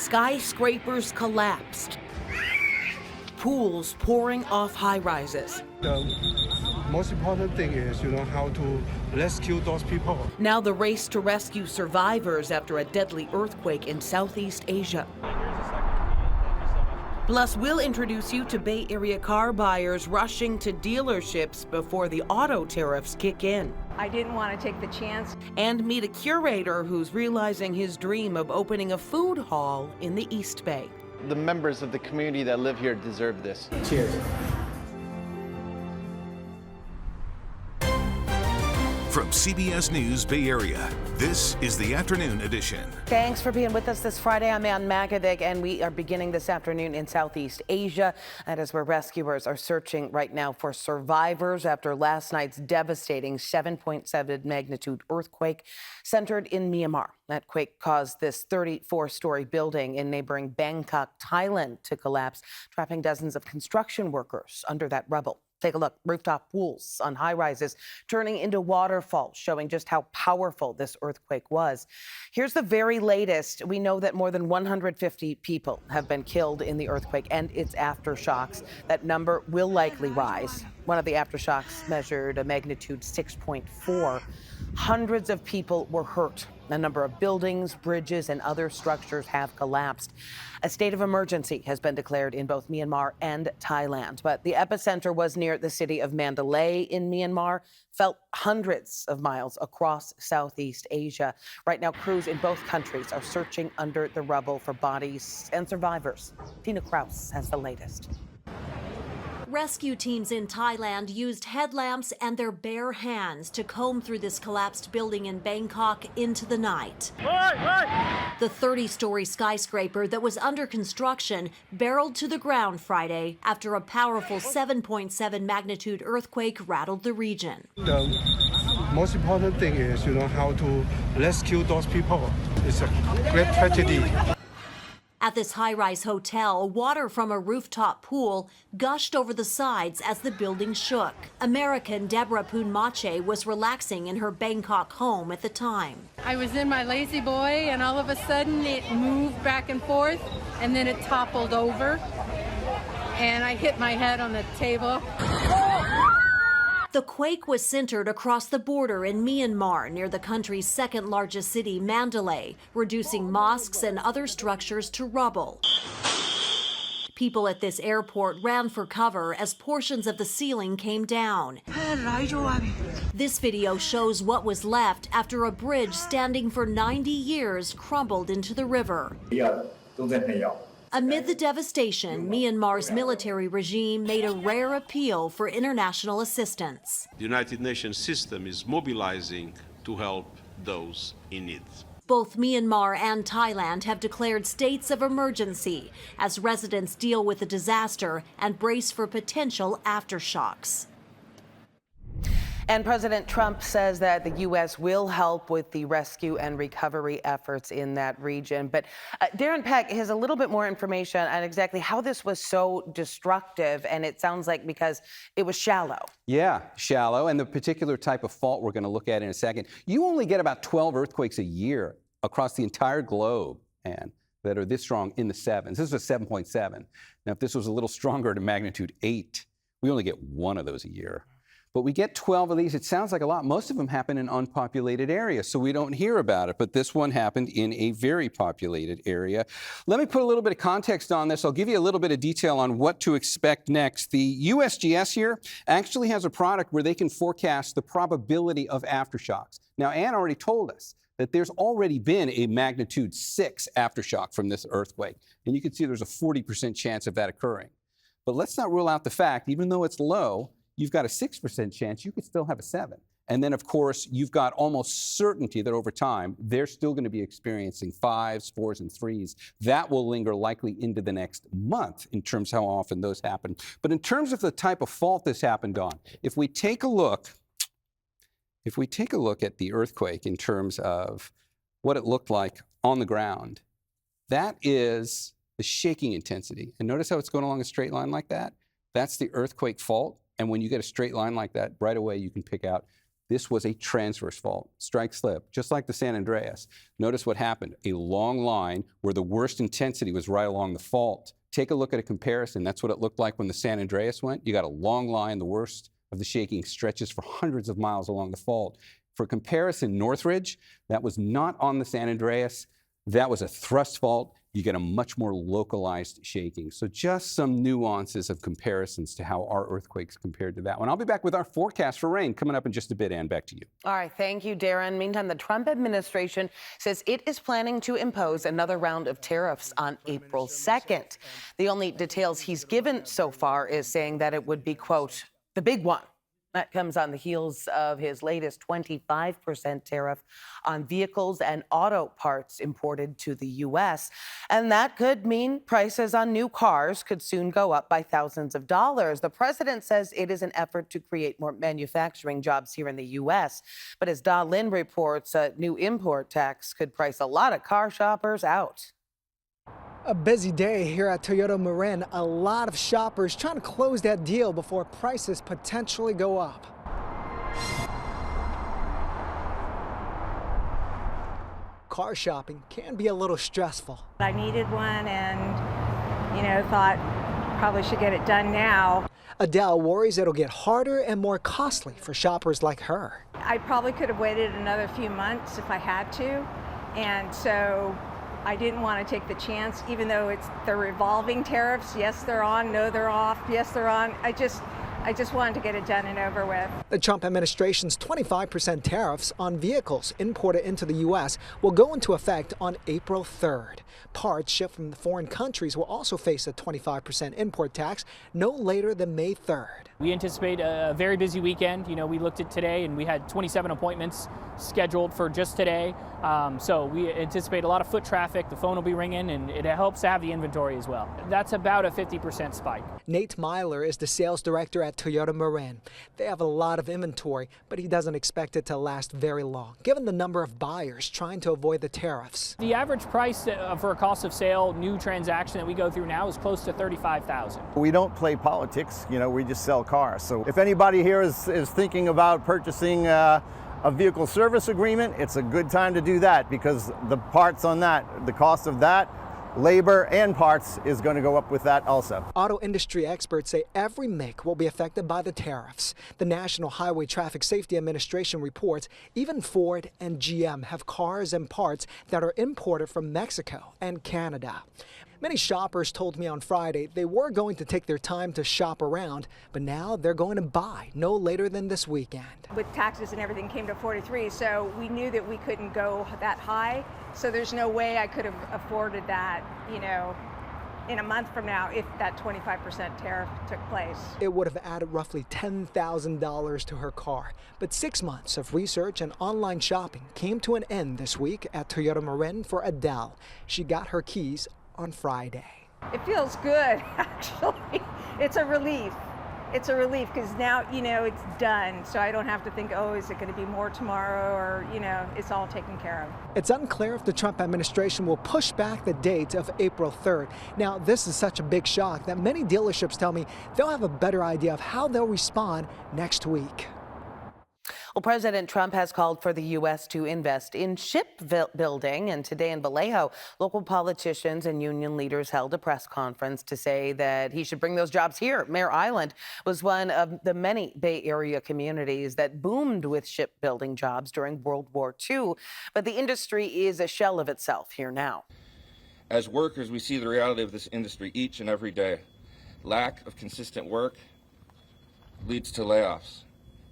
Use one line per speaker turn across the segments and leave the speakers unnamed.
Skyscrapers collapsed. Pools pouring off high-rises.
The most important thing is, how to rescue those people.
Now the race to rescue survivors after a deadly earthquake in Southeast Asia. Plus, we'll introduce you to Bay Area car buyers rushing to dealerships before the auto tariffs kick in.
I didn't want to take the chance.
And meet a curator who's realizing his dream of opening a food hall in the East Bay.
The members of the community that live here deserve this.
Cheers.
From CBS News Bay Area, this is the Afternoon Edition.
Thanks for being with us this Friday. I'm Ann Magadik, and we are beginning this afternoon in Southeast Asia. That is where rescuers are searching right now for survivors after last night's devastating 7.7 magnitude earthquake centered in Myanmar. That quake caused this 34-story building in neighboring Bangkok, Thailand, to collapse, trapping dozens of construction workers under that rubble. Take a look. Rooftop pools on high-rises turning into waterfalls, showing just how powerful this earthquake was. Here's the very latest. We know that more than 150 people have been killed in the earthquake and its aftershocks. That number will likely rise. One of the aftershocks measured a magnitude 6.4. Hundreds of people were hurt. A number of buildings, bridges, and other structures have collapsed. A state of emergency has been declared in both Myanmar and Thailand. But the epicenter was near the city of Mandalay in Myanmar, felt hundreds of miles across Southeast Asia. Right now, crews in both countries are searching under the rubble for bodies and survivors. Tina Kraus has the latest.
Rescue teams in Thailand used headlamps and their bare hands to comb through this collapsed building in Bangkok into the night. The 30-story skyscraper that was under construction barreled to the ground Friday after a powerful 7.7 magnitude earthquake rattled the region.
The most important thing is, how to rescue those people. It's a great tragedy.
At this high-rise hotel, water from a rooftop pool gushed over the sides as the building shook. American Deborah Poonmache was relaxing in her Bangkok home at the time.
I was in my lazy boy, and all of a sudden it moved back and forth, and then it toppled over, and I hit my head on the table.
The quake was centered across the border in Myanmar, near the country's second largest city, Mandalay, reducing mosques and other structures to rubble. People at this airport ran for cover as portions of the ceiling came down. This video shows what was left after a bridge standing for 90 years crumbled into the river. Amid the devastation, Myanmar's military regime made a rare appeal for international assistance.
The United Nations system is mobilizing to help those in need.
Both Myanmar and Thailand have declared states of emergency as residents deal with the disaster and brace for potential aftershocks.
And President Trump says that the U.S. will help with the rescue and recovery efforts in that region. But Darren Peck has a little bit more information on exactly how this was so destructive. And it sounds like because it was shallow.
Yeah, shallow. And the particular type of fault we're going to look at in a second. You only get about 12 earthquakes a year across the entire globe, and that are this strong in the sevens. This is a 7.7. Now, if this was a little stronger to magnitude 8, we only get one of those a year. But we get 12 of these. It sounds like a lot. Most of them happen in unpopulated areas, so we don't hear about it. But this one happened in a very populated area. Let me put a little bit of context on this. I'll give you a little bit of detail on what to expect next. The USGS here actually has a product where they can forecast the probability of aftershocks. Now, Ann already told us that there's already been a magnitude 6 aftershock from this earthquake. And you can see there's a 40% chance of that occurring. But let's not rule out the fact, even though it's low, you've got a 6% chance you could still have a 7. And then, of course, you've got almost certainty that over time, they're still going to be experiencing 5s, 4s, and 3s. That will linger likely into the next month in terms of how often those happen. But in terms of the type of fault this happened on, if we take a look at the earthquake in terms of what it looked like on the ground, that is the shaking intensity. And notice how it's going along a straight line like that? That's the earthquake fault. And when you get a straight line like that, right away you can pick out This was a transverse fault, strike slip, just like the San Andreas. Notice what happened. A long line where the worst intensity was right along the fault. Take a look at a comparison. That's what it looked like when the San Andreas went. You got a long line, the worst of the shaking stretches for hundreds of miles along the fault. For comparison, Northridge, that was not on the San Andreas. That was a thrust fault. You get a much more localized shaking. So just some nuances of comparisons to how our earthquakes compared to that one. I'll be back with our forecast for rain coming up in just a bit. Ann, back to you.
All right, thank you, Darren. Meantime, the Trump administration says it is planning to impose another round of tariffs on April 2nd. The only details he's given so far is saying that it would be, quote, the big one. That comes on the heels of his latest 25% tariff on vehicles and auto parts imported to the U.S. And that could mean prices on new cars could soon go up by thousands of dollars. The president says it is an effort to create more manufacturing jobs here in the U.S. But as Da Lin reports, a new import tax could price a lot of car shoppers out.
A busy day here at Toyota Marin. A lot of shoppers trying to close that deal before prices potentially go up. Car shopping can be a little stressful.
I needed one and, thought probably should get it done now.
Adele worries it'll get harder and more costly for shoppers like her.
I probably could have waited another few months if I had to, and so I didn't want to take the chance, even though they're revolving tariffs. Yes, they're on. No, they're off. Yes, they're on. I just wanted to get it done and over with.
The Trump administration's 25% tariffs on vehicles imported into the U.S. will go into effect on April 3rd. Parts shipped from foreign countries will also face a 25% import tax no later than May 3rd.
We anticipate a very busy weekend. We looked at today and we had 27 appointments scheduled for just today. So we anticipate a lot of foot traffic. The phone will be ringing and it helps to have the inventory as well. That's about a 50% spike.
Nate Myler is the sales director at Toyota Marin. They have a lot of inventory, but he doesn't expect it to last very long, given the number of buyers trying to avoid the tariffs.
The average price for a cost of sale new transaction that we go through now is close to $35,000.
We don't play politics, we just sell cars. So if anybody here is thinking about purchasing a vehicle service agreement, it's a good time to do that because the parts on that, the cost of that, labor and parts is going to go up with that also.
Auto industry experts say every make will be affected by the tariffs. The National Highway Traffic Safety Administration reports even Ford and GM have cars and parts that are imported from Mexico and Canada. Many shoppers told me on Friday they were going to take their time to shop around, but now they're going to buy no later than this weekend.
With taxes and everything came to 43, so we knew that we couldn't go that high. So there's no way I could have afforded that, in a month from now if that 25% tariff took place.
It would have added roughly $10,000 to her car. But 6 months of research and online shopping came to an end this week at Toyota Marin for Adele. She got her keys on Friday.
It feels good, actually. It's a relief. It's a relief because now, it's done. So I don't have to think, oh, is it going to be more tomorrow or, it's all taken care of.
It's unclear if the Trump administration will push back the date of April 3rd. Now, this is such a big shock that many dealerships tell me they'll have a better idea of how they'll respond next week.
Well, President Trump has called for the U.S. to invest in shipbuilding. And today in Vallejo, local politicians and union leaders held a press conference to say that he should bring those jobs here. Mare Island was one of the many Bay Area communities that boomed with shipbuilding jobs during World War II. But the industry is a shell of itself here now.
As workers, we see the reality of this industry each and every day. Lack of consistent work leads to layoffs.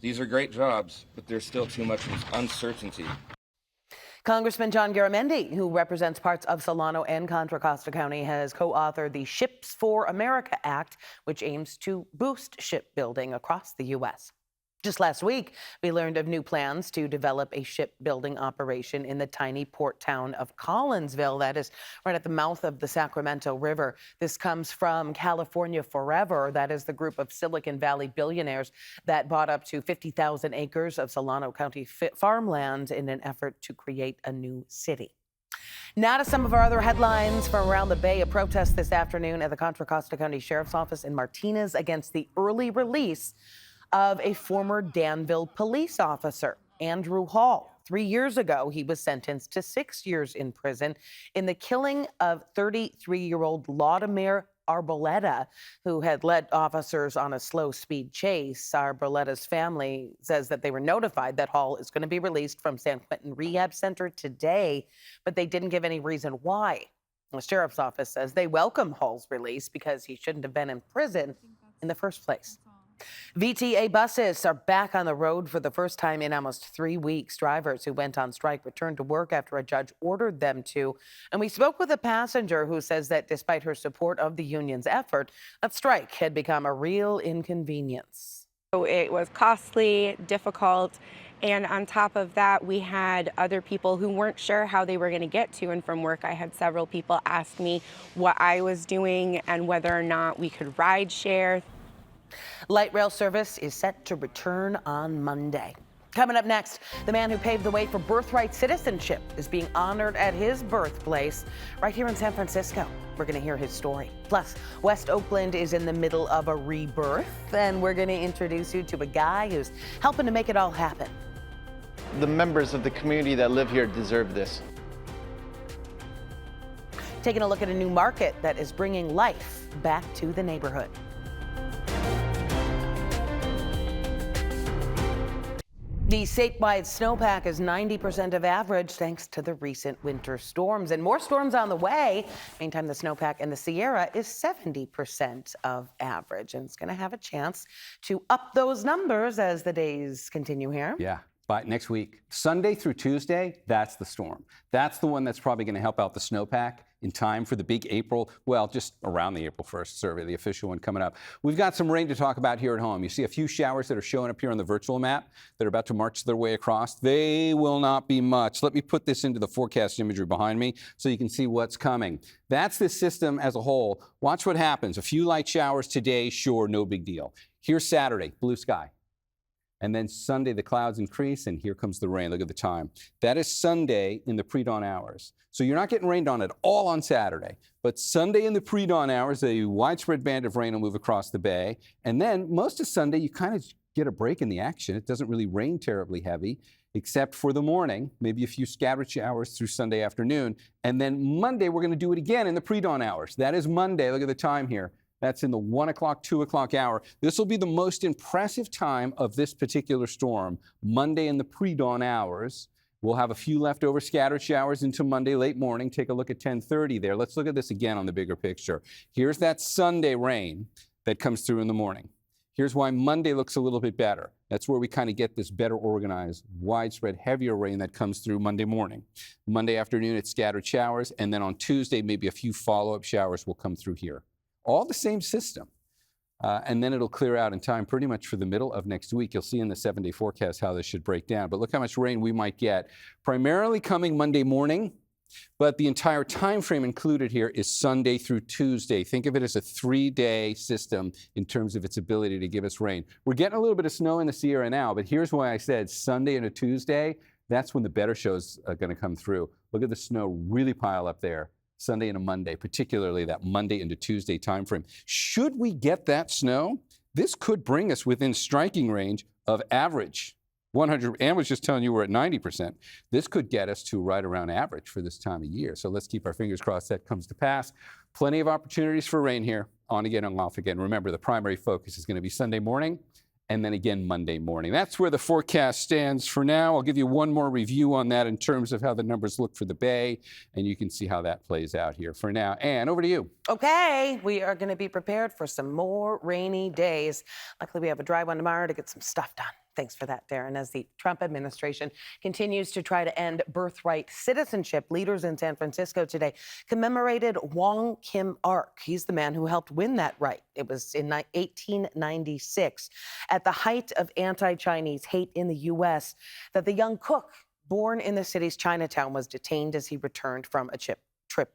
These are great jobs, but there's still too much uncertainty.
Congressman John Garamendi, who represents parts of Solano and Contra Costa County, has co-authored the Ships for America Act, which aims to boost shipbuilding across the U.S. Just last week, we learned of new plans to develop a shipbuilding operation in the tiny port town of Collinsville, that is right at the mouth of the Sacramento River. This comes from California Forever. That is the group of Silicon Valley billionaires that bought up to 50,000 acres of Solano County farmland in an effort to create a new city. Now to some of our other headlines from around the Bay. A protest this afternoon at the Contra Costa County Sheriff's Office in Martinez against the early release of a former Danville police officer, Andrew Hall. 3 years ago, he was sentenced to 6 years in prison in the killing of 33-year-old Laudamir Arboleda, who had led officers on a slow-speed chase. Arboleda's family says that they were notified that Hall is going to be released from San Quentin Rehab Center today, but they didn't give any reason why. The sheriff's office says they welcome Hall's release because he shouldn't have been in prison in the first place. VTA buses are back on the road for the first time in almost 3 weeks. Drivers who went on strike returned to work after a judge ordered them to. And we spoke with a passenger who says that despite her support of the union's effort, that strike had become a real inconvenience.
It was costly, difficult, and on top of that, we had other people who weren't sure how they were going to get to and from work. I had several people ask me what I was doing and whether or not we could ride share.
Light rail service is set to return on Monday. Coming up next, the man who paved the way for Birthright citizenship is being honored at his birthplace right here in San Francisco. We're going to hear his story. Plus, West Oakland is in the middle of a rebirth, and we're going to introduce you to a guy who's helping to make it all happen.
The members of the community that live here deserve this.
Taking a look at a new market that is bringing life back to the neighborhood. The statewide snowpack is 90% of average thanks to the recent winter storms, and more storms on the way. Meantime, the snowpack in the Sierra is 70% of average, and it's going to have a chance to up those numbers as the days continue here.
Yeah. By next week, Sunday through Tuesday, that's the storm. That's the one that's probably going to help out the snowpack in time for the big April, well, just around the April 1st survey, the official one coming up. We've got some rain to talk about here at home. You see a few showers that are showing up here on the virtual map that are about to march their way across. They will not be much. Let me put this into the forecast imagery behind me so you can see what's coming. That's this system as a whole. Watch what happens. A few light showers today, sure, no big deal. Here's Saturday, blue sky. And then Sunday, the clouds increase, and here comes the rain. Look at the time. That is Sunday in the pre-dawn hours. So you're not getting rained on at all on Saturday. But Sunday in the pre-dawn hours, a widespread band of rain will move across the bay. And then most of Sunday, you kind of get a break in the action. It doesn't really rain terribly heavy, except for the morning, maybe a few scattered showers through Sunday afternoon. And then Monday, we're going to do it again in the pre-dawn hours. That is Monday. Look at the time here. That's in the 1 o'clock, 2 o'clock hour. This will be the most impressive time of this particular storm, Monday in the pre-dawn hours. We'll have a few leftover scattered showers into Monday late morning. Take a look at 10:30 there. Let's look at this again on the bigger picture. Here's that Sunday rain that comes through in the morning. Here's why Monday looks a little bit better. That's where we kind of get this better organized, widespread, heavier rain that comes through Monday morning. Monday afternoon, it's scattered showers. And then on Tuesday, maybe a few follow-up showers will come through here. All the same system. And then it'll clear out in time pretty much for the middle of next week. You'll see in the 7-day forecast how this should break down. But look how much rain we might get. Primarily coming Monday morning, but the entire time frame included here is Sunday through Tuesday. Think of it as a 3-day system in terms of its ability to give us rain. We're getting a little bit of snow in the Sierra now, but here's why I said Sunday and a Tuesday, that's when the better shows are going to come through. Look at the snow really pile up there. Sunday and a Monday, particularly that Monday into Tuesday timeframe. Should we get that snow, this could bring us within striking range of average. 100, Ann was just telling you we're at 90%. This could get us to right around average for this time of year. So let's keep our fingers crossed that comes to pass. Plenty of opportunities for rain here, on again and off again. Remember, the primary focus is going to be Sunday morning and then again Monday morning. That's where the forecast stands for now. I'll give you one more review on that in terms of how the numbers look for the Bay, and you can see how that plays out here for now. Ann, over to you.
Okay, we are going to be prepared for some more rainy days. Luckily, we have a dry one tomorrow to get some stuff done. Thanks for that, Darren. As the Trump administration continues to try to end birthright citizenship, leaders in San Francisco today commemorated Wong Kim Ark. He's the man who helped win that right. It was in 1896, at the height of anti-Chinese hate in the U.S., that the young cook born in the city's Chinatown was detained as he returned from a trip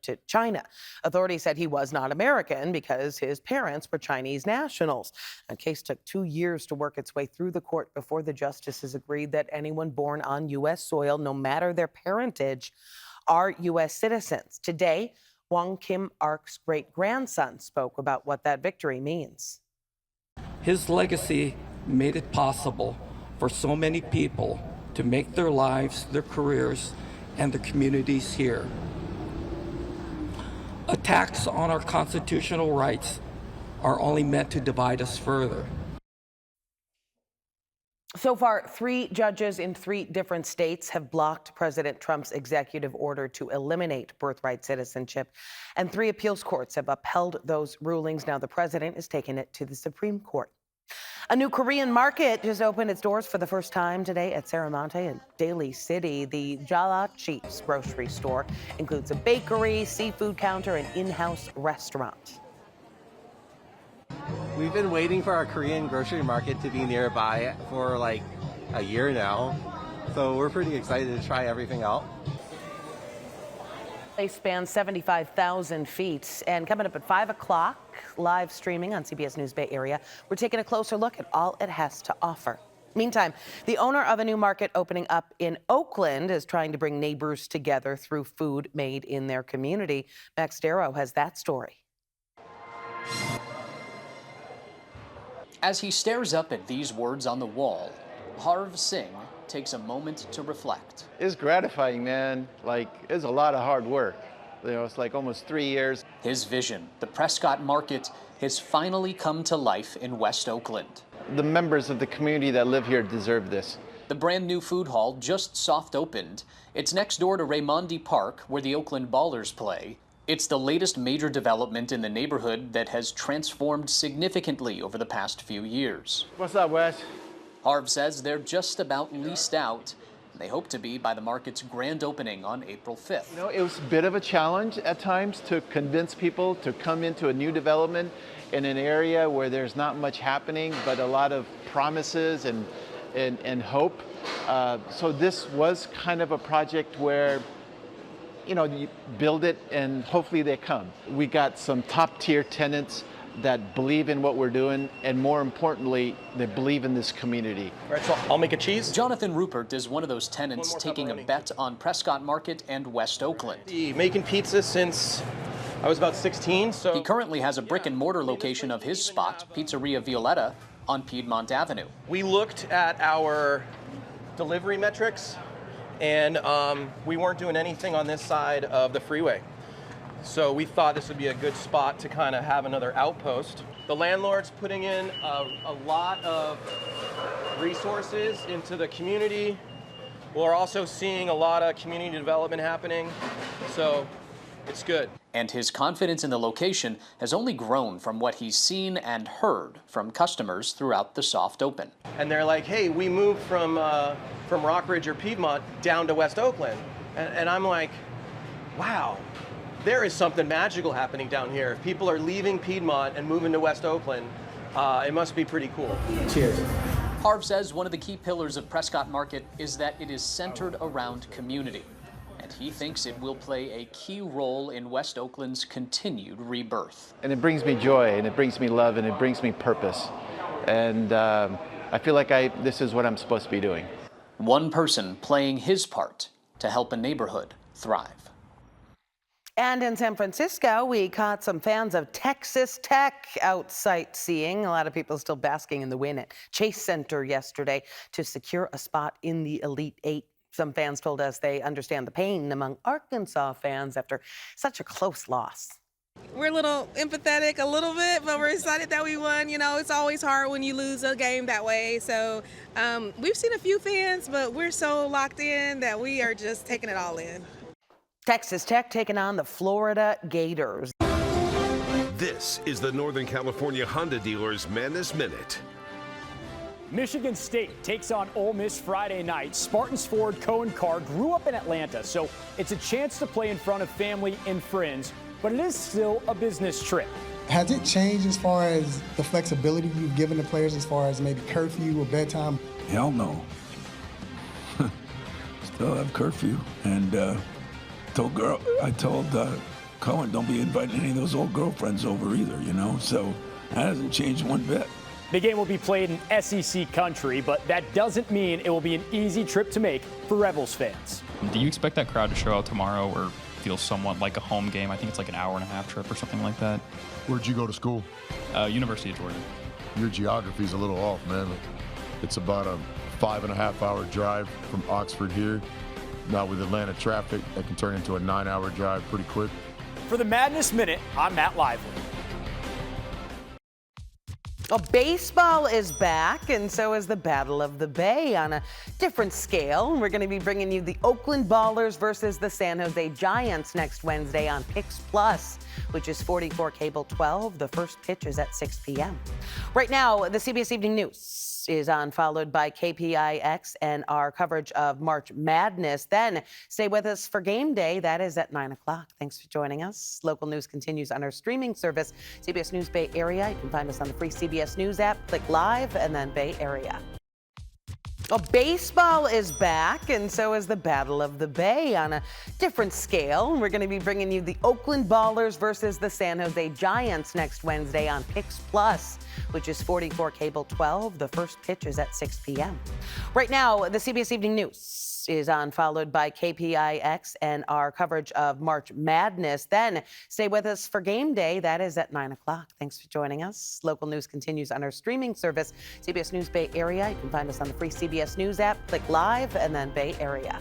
to China. Authorities said he was not American because his parents were Chinese nationals. The case took 2 years to work its way through the court before the justices agreed that anyone born on U.S. soil, no matter their parentage, are U.S. citizens. Today, Wong Kim Ark's great-grandson spoke about what that victory means.
His legacy made it possible for so many people to make their lives, their careers, and their communities here. Attacks on our constitutional rights are only meant to divide us further.
So far, 3 judges in 3 different states have blocked President Trump's executive order to eliminate birthright citizenship, and 3 appeals courts have upheld those rulings. Now the president is taking it to the Supreme Court. A new Korean market just opened its doors for the first time today at Serramonte in Daly City. The Jalachi's grocery store includes a bakery, seafood counter, and in-house restaurant.
We've been waiting for our Korean grocery market to be nearby for like a year now, so we're pretty excited to try everything out.
They span 75,000 feet, and coming up at 5 o'clock, live streaming on CBS News Bay Area, we're taking a closer look at all it has to offer. Meantime, the owner of a new market opening up in Oakland is trying to bring neighbors together through food made in their community. Max Darrow has that story.
As he stares up at these words on the wall, Harv Singh takes a moment to reflect.
It's gratifying, man. Like, it's a lot of hard work. You know, it's like almost 3 years.
His vision, the Prescott Market, has finally come to life in West Oakland.
The members of the community that live here deserve this.
The brand new food hall just soft opened. It's next door to Raimondi Park, where the Oakland Ballers play. It's the latest major development in the neighborhood that has transformed significantly over the past few years.
What's up, Wes?
Harv says they're just about leased out. They hope to be by the market's grand opening on April 5th.
You know, it was a bit of a challenge at times to convince people to come into a new development in an area where there's not much happening, but a lot of promises and hope. So this was kind of a project where, you know, you build it and hopefully they come. We got some top tier tenants that believe in what we're doing, and more importantly, they believe in this community.
All right, so I'll make a cheese.
Jonathan Rupert is one of those tenants taking a bet on Prescott Market and West Oakland.
Making pizza since I was about 16, so.
He currently has a brick and mortar location of his spot, Pizzeria Violetta, on Piedmont Avenue.
We looked at our delivery metrics, and we weren't doing anything on this side of the freeway. So we thought this would be a good spot to kind of have another outpost. The landlord's putting in a lot of resources into the community. We're also seeing a lot of community development happening, so it's good.
And his confidence in the location has only grown from what he's seen and heard from customers throughout the soft open.
And they're like, hey, we moved from Rockridge or Piedmont down to West Oakland. And I'm like, wow. There is something magical happening down here. If people are leaving Piedmont and moving to West Oakland, it must be pretty cool.
Cheers. Harv says one of the key pillars of Prescott Market is that it is centered around community, and he thinks it will play a key role in West Oakland's continued rebirth.
And it brings me joy, and it brings me love, and it brings me purpose. And I feel like this is what I'm supposed to be doing.
One person playing his part to help a neighborhood thrive.
And in San Francisco, we caught some fans of Texas Tech out sightseeing. A lot of people still basking in the win at Chase Center yesterday to secure a spot in the Elite Eight. Some fans told us they understand the pain among Arkansas fans after such a close loss.
We're a little empathetic a little bit, but we're excited that we won. You know, it's always hard when you lose a game that way. So we've seen a few fans, but we're so locked in that we are just taking it all in.
Texas Tech taking on the Florida Gators.
This is the Northern California Honda dealers Madness Minute.
Michigan State takes on Ole Miss Friday night. Spartans forward Cohen Carr grew up in Atlanta, so it's a chance to play in front of family and friends, but it is still a business trip.
Has it changed as far as the flexibility you've given the players as far as maybe curfew or bedtime?
Hell no. Still have curfew, and I told Cohen, don't be inviting any of those old girlfriends over either, you know? So that hasn't changed one bit.
The game will be played in SEC country, but that doesn't mean it will be an easy trip to make for Rebels fans.
Do you expect that crowd to show out tomorrow or feel somewhat like a home game? I think it's like an hour-and-a-half trip or something like that.
Where'd you go to school?
University of Georgia.
your geography's a little off, man. It's about a 5.5-hour drive from Oxford here. Now with Atlanta traffic, that can turn into a 9-hour drive pretty quick.
For the Madness Minute, I'm Matt Lively.
Well, baseball is back, and so is the Battle of the Bay on a different scale. We're going to be bringing you the Oakland Ballers versus the San Jose Giants next Wednesday on Pix Plus, which is 44 Cable 12. The first pitch is at 6 p.m. Right now, the CBS Evening News is on, followed by KPIX and our coverage of March Madness. Then stay with us for game day. That is at 9 o'clock. Thanks for joining us. Local news continues on our streaming service, CBS News Bay Area. You can find us on the free CBS News app. Click Live and then Bay Area. Well, baseball is back, and so is the Battle of the Bay on a different scale. We're going to be bringing you the Oakland Ballers versus the San Jose Giants next Wednesday on Pix Plus, which is 44 Cable 12. The first pitch is at 6 p.m. Right now, the CBS Evening News is on, followed by KPIX and our coverage of March Madness. Then stay with us for game day. That is at 9 o'clock. Thanks for joining us. Local news continues on our streaming service, CBS News Bay Area. You can find us on the free CBS News app. Click Live and then Bay Area.